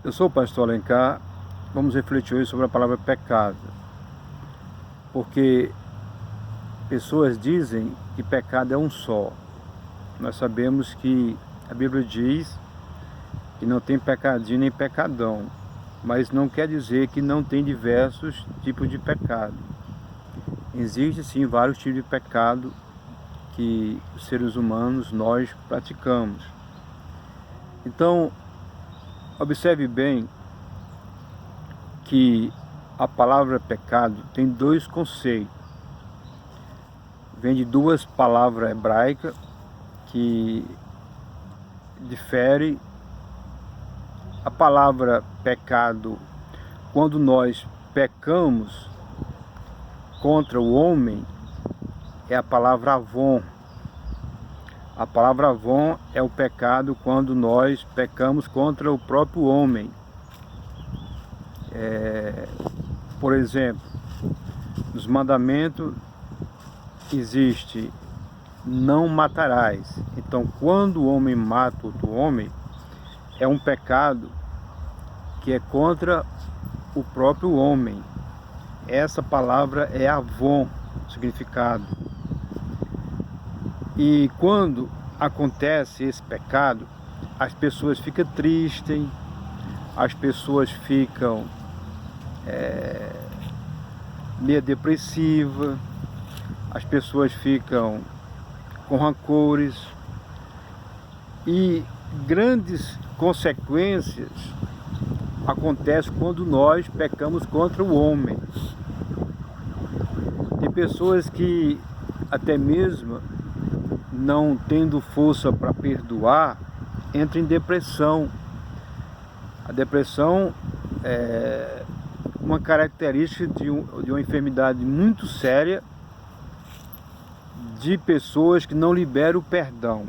Eu sou o pastor Alencar. Vamos refletir hoje sobre a palavra pecado, porque pessoas dizem que pecado é um só. Nós sabemos que a Bíblia diz que não tem pecadinho nem pecadão, mas não quer dizer que não tem diversos tipos de pecado. Existem sim vários tipos de pecado que os seres humanos, nós praticamos. Então, observe bem que a palavra pecado tem dois conceitos. Vem de duas palavras hebraicas que diferem. A palavra pecado, quando nós pecamos contra o homem, é a palavra avon. A palavra avon é o pecado quando nós pecamos contra o próprio homem. Por exemplo, nos mandamentos existe não matarás. Então, quando o homem mata outro homem, é um pecado que é contra o próprio homem. Essa palavra é avon, significado. E quando acontece esse pecado, as pessoas ficam tristes, as pessoas ficam meio depressivas, as pessoas ficam com rancores e grandes consequências acontecem quando nós pecamos contra o homem. Tem pessoas que até mesmo não tendo força para perdoar, entram em depressão. A depressão é uma característica de uma enfermidade muito séria de pessoas que não liberam o perdão.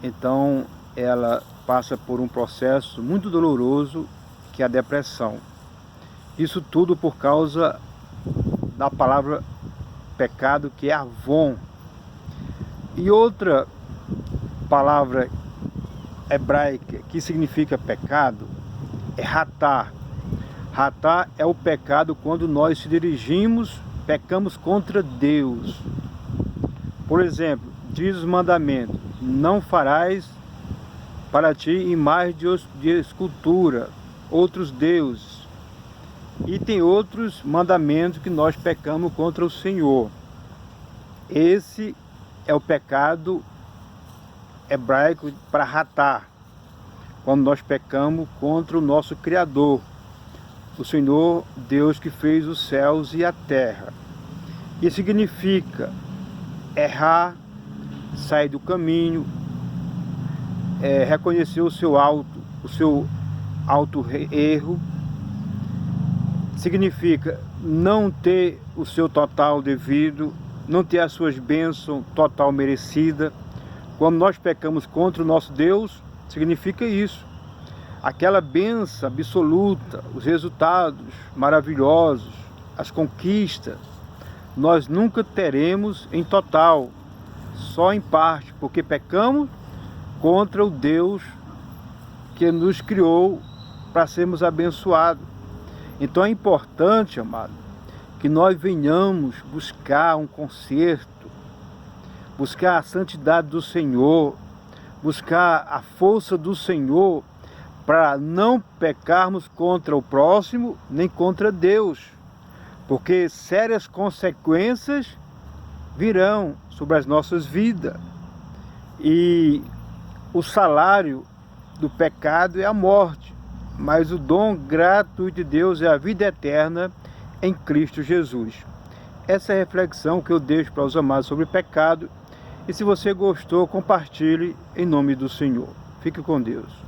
Então, ela passa por um processo muito doloroso, que é a depressão. Isso tudo por causa da palavra pecado, que é avon. E outra palavra hebraica que significa pecado é ratá. Ratá é o pecado quando nós se dirigimos, pecamos contra Deus. Por exemplo, diz os mandamentos: não farás para ti imagem de escultura, outros deuses. E tem outros mandamentos que nós pecamos contra o Senhor. Esse é o pecado hebraico para ratá, quando nós pecamos contra o nosso Criador, o Senhor Deus que fez os céus e a terra. E significa errar, sair do caminho, reconhecer o seu alto erro. Significa não ter o seu total devido, não ter as suas bênçãos total merecidas. Quando nós pecamos contra o nosso Deus, significa isso. Aquela bênção absoluta, os resultados maravilhosos, as conquistas, nós nunca teremos em total, só em parte, porque pecamos contra o Deus que nos criou para sermos abençoados. Então é importante, amado, que nós venhamos buscar um conserto, buscar a santidade do Senhor, buscar a força do Senhor, para não pecarmos contra o próximo, nem contra Deus, porque sérias consequências virão sobre as nossas vidas. E o salário do pecado é a morte, mas o dom gratuito de Deus é a vida eterna em Cristo Jesus. Essa é a reflexão que eu deixo para os amados sobre pecado. E se você gostou, compartilhe em nome do Senhor. Fique com Deus.